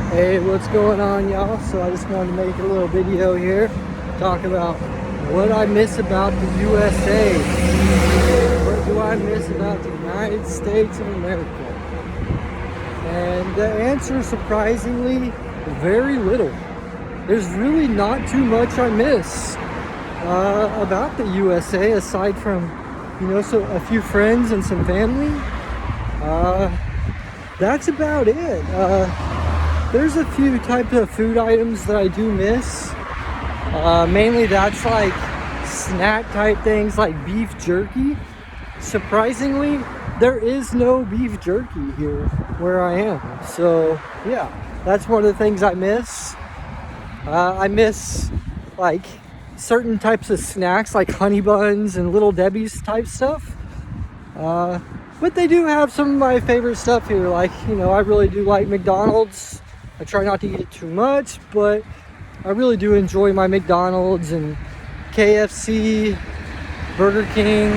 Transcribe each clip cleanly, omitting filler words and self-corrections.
Hey, what's going on, y'all? So I just wanted to make a little video here, talk about what I miss about the USA. What do I miss about the United States of America? And the answer, surprisingly, very little. There's really not too much I miss about the USA, aside from, so a few friends and some family. That's about it. There's a few types of food items that I do miss. Mainly that's like snack type things like beef jerky. Surprisingly, there is no beef jerky here where I am. So yeah, that's one of the things I miss. I miss like certain types of snacks like honey buns and Little Debbie's type stuff. But they do have some of my favorite stuff here. Like, I really do like McDonald's. I try not to eat it too much, but I really do enjoy my McDonald's and KFC, Burger King,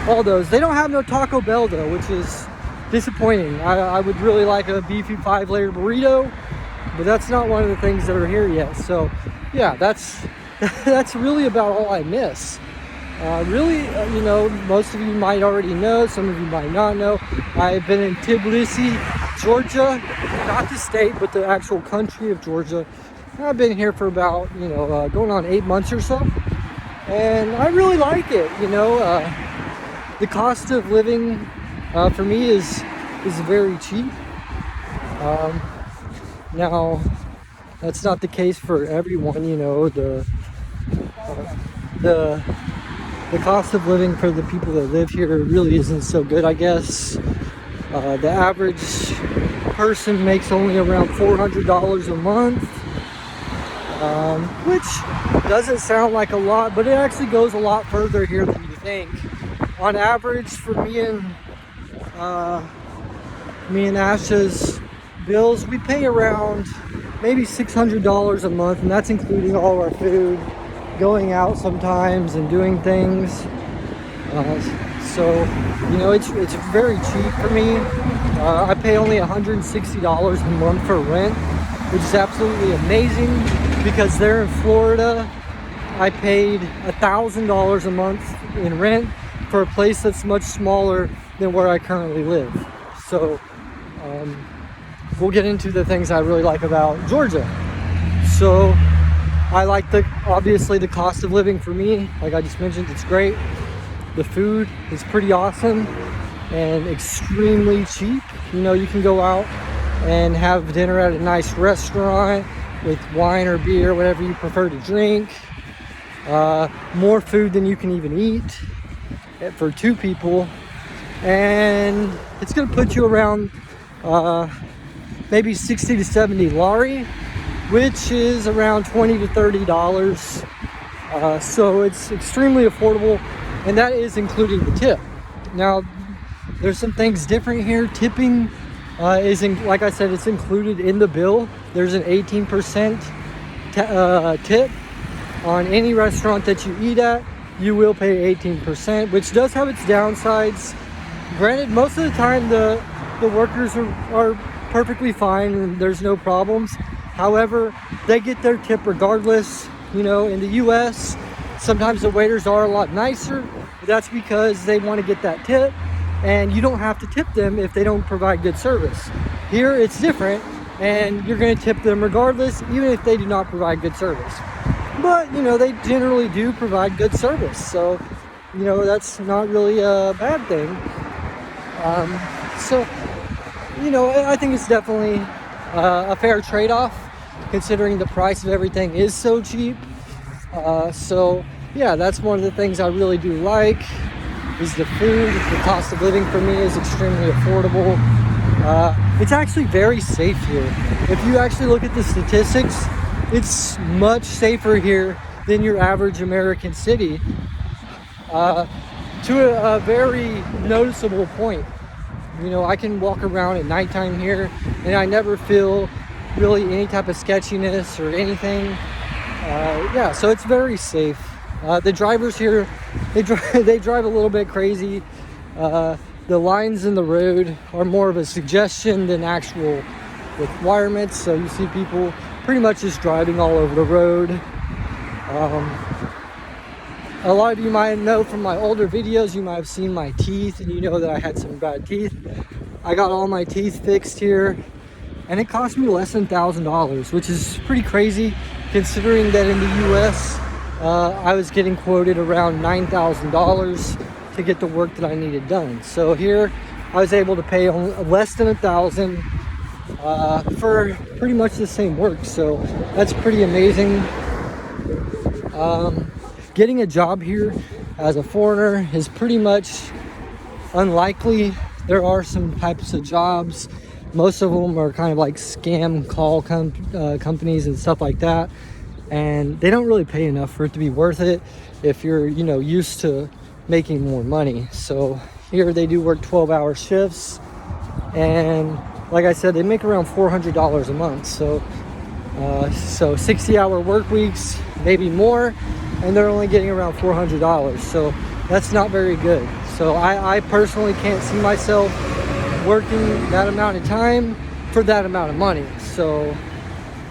all those. They don't have no Taco Bell though, which is disappointing. I would really like a beefy 5-layer burrito, but that's not one of the things that are here yet. So yeah, that's really about all I miss. Most of you might already know, some of you might not know. I've been in Tbilisi, Georgia, not the state, but the actual country of Georgia. I've been here for about, going on 8 months or so. And I really like it, the cost of living for me is very cheap. Now, that's not the case for everyone, the cost of living for the people that live here really isn't so good, I guess. The average person makes only around $400 a month, which doesn't sound like a lot, but it actually goes a lot further here than you think. On average, for me and Asha's bills, we pay around maybe $600 a month, and that's including all our food, going out sometimes and doing things. So it's very cheap for me. I pay only $160 a month for rent, which is absolutely amazing, because there in Florida I paid $1,000 a month in rent for a place that's much smaller than where I currently live. So we'll get into the things I really like about Georgia. So I like obviously the cost of living for me. Like I just mentioned, it's great. The food is pretty awesome and extremely cheap. You can go out and have dinner at a nice restaurant with wine or beer, whatever you prefer to drink. More food than you can even eat for 2 people. And it's gonna put you around maybe 60 to 70 lari, which is around $20 to $30. So it's extremely affordable, and that is including the tip. Now, there's some things different here. Tipping like I said, it's included in the bill. There's an 18% tip on any restaurant that you eat at. You will pay 18%, which does have its downsides. Granted, most of the time the workers are perfectly fine and there's no problems. However, they get their tip regardless. In the US, sometimes the waiters are a lot nicer. That's because they want to get that tip, and you don't have to tip them if they don't provide good service. Here, it's different, and you're going to tip them regardless, even if they do not provide good service. But, they generally do provide good service. So, that's not really a bad thing. I think it's definitely a fair trade-off, considering the price of everything is so cheap. So yeah, that's one of the things I really do like, is the food. The cost of living for me is extremely affordable. It's actually very safe here. If you actually look at the statistics, it's much safer here than your average American city, to a very noticeable point. I can walk around at nighttime here and I never feel really any type of sketchiness or anything. So it's very safe. The drivers here, they drive a little bit crazy. The lines in the road are more of a suggestion than actual requirements. So you see people pretty much just driving all over the road. A lot of you might know from my older videos, you might have seen my teeth, and you know that I had some bad teeth. I got all my teeth fixed here, and it cost me less than $1,000, which is pretty crazy considering that in the US, I was getting quoted around $9,000 to get the work that I needed done. So here, I was able to pay less than $1,000 for pretty much the same work. So that's pretty amazing. Getting a job here as a foreigner is pretty much unlikely. There are some types of jobs. Most of them are kind of like scam call companies and stuff like that. And they don't really pay enough for it to be worth it if you're, used to making more money. So here they do work 12-hour shifts. And like I said, they make around $400 a month. So 60-hour work weeks, maybe more, and they're only getting around $400. So that's not very good. So I personally can't see myself working that amount of time for that amount of money. So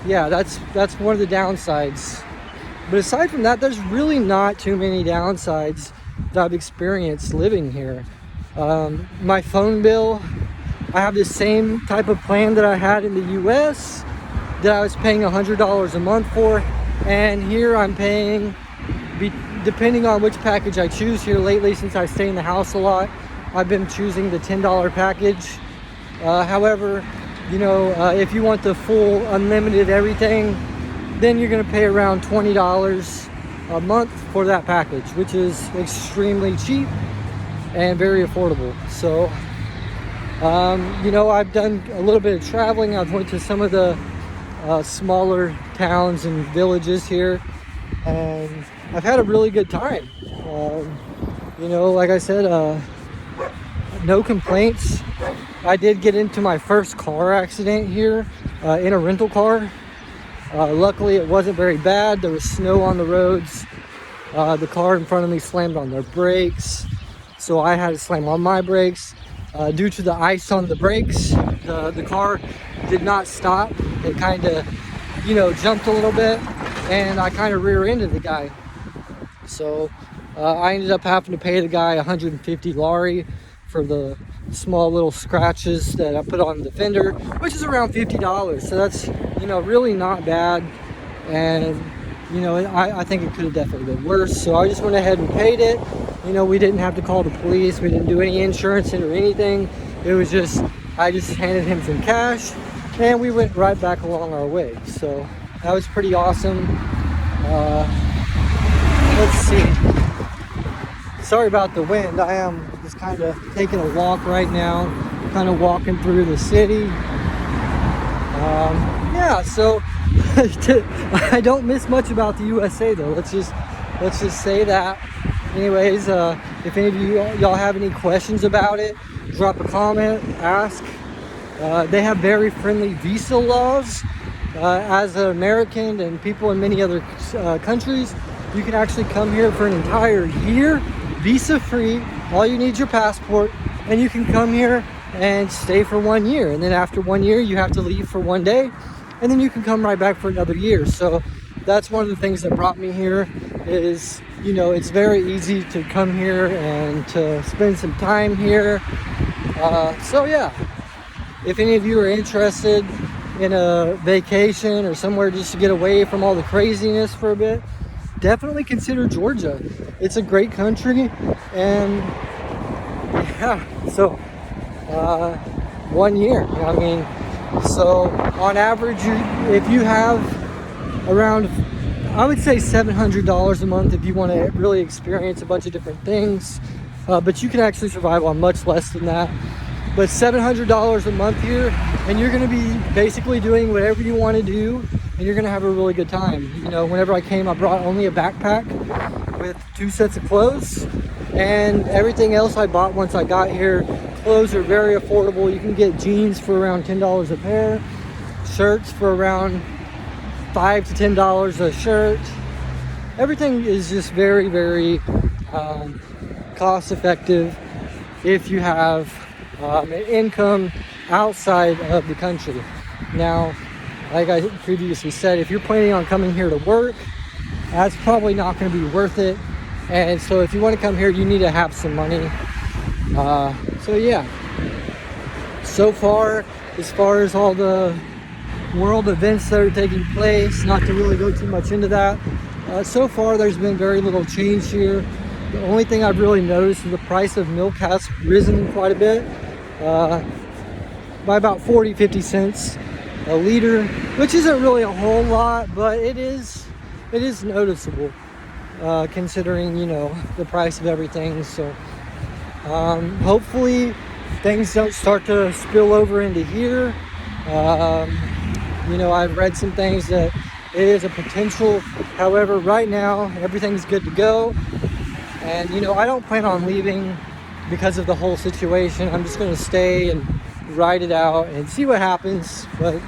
yeah, that's one of the downsides. But aside from that, there's really not too many downsides that I've experienced living here. My phone bill, I have the same type of plan that I had in the US that I was paying $100 a month for, and here I'm paying, depending on which package I choose here lately, since I stay in the house a lot, I've been choosing the $10 package. However, if you want the full unlimited everything, then you're going to pay around $20 a month for that package, which is extremely cheap and very affordable. So I've done a little bit of traveling. I've went to some of the smaller towns and villages here, and I've had a really good time. Like I said, no complaints. I did get into my first car accident here in a rental car. Luckily it wasn't very bad. There was snow on the roads. The car in front of me slammed on their brakes, so I had to slam on my brakes. Due to the ice on the brakes, the car did not stop. It kind of, jumped a little bit, and I kind of rear-ended the guy. So I ended up having to pay the guy 150 lari for the small little scratches that I put on the fender, which is around $50. So that's, really not bad. And, I think it could have definitely been worse. So I just went ahead and paid it. We didn't have to call the police. We didn't do any insurance or anything. It was just, I just handed him some cash, and we went right back along our way. So that was pretty awesome. Let's see. Sorry about the wind. I am just kind of taking a walk right now, kind of walking through the city. So I don't miss much about the USA though. Let's just say that. Anyways, if any of y'all have any questions about it, drop a comment, ask. They have very friendly visa laws. As an American and people in many other countries, you can actually come here for an entire year, visa free. All you need is your passport, and you can come here and stay for 1 year. And then after 1 year, you have to leave for 1 day, and then you can come right back for another year. So that's one of the things that brought me here is, it's very easy to come here and to spend some time here. So yeah, if any of you are interested in a vacation or somewhere just to get away from all the craziness for a bit, definitely consider Georgia. It's a great country, and yeah, so 1 year. So on average, if you have around, I would say $700 a month if you want to really experience a bunch of different things, but you can actually survive on much less than that. But $700 a month here, and you're going to be basically doing whatever you want to do, and you're going to have a really good time. Whenever I came, I brought only a backpack with 2 sets of clothes, and everything else I bought once I got here. Clothes are very affordable. You can get jeans for around $10 a pair, shirts for around $5 to $10 a shirt. Everything is just very, very cost effective if you have an income outside of the country. Now, like I previously said, if you're planning on coming here to work, that's probably not going to be worth it. And so if you want to come here, you need to have some money. So yeah, so far as all the world events that are taking place, not to really go too much into that, so far there's been very little change here. The only thing I've really noticed is the price of milk has risen quite a bit, by about 40-50 cents a liter, which isn't really a whole lot, but it is noticeable, considering, you know, the price of everything. So hopefully things don't start to spill over into here. You know, I've read some things that it is a potential. However, right now everything's good to go, and you know, I don't plan on leaving because of the whole situation. I'm just going to stay and ride it out and see what happens. But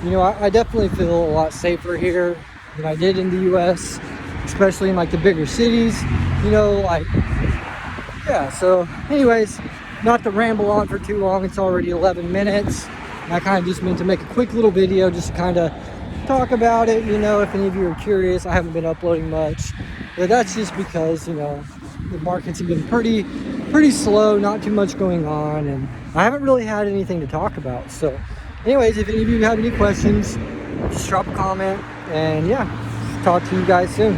you know, I definitely feel a lot safer here than I did in the US, especially in like the bigger cities, you know, like, yeah. So anyways, not to ramble on for too long, it's already 11 minutes. I kind of just meant to make a quick little video just to kind of talk about it. You know, if any of you are curious, I haven't been uploading much, but that's just because, you know, the markets have been pretty slow, not too much going on, and I haven't really had anything to talk about. So anyways, if any of you have any questions, just drop a comment, and yeah, talk to you guys soon.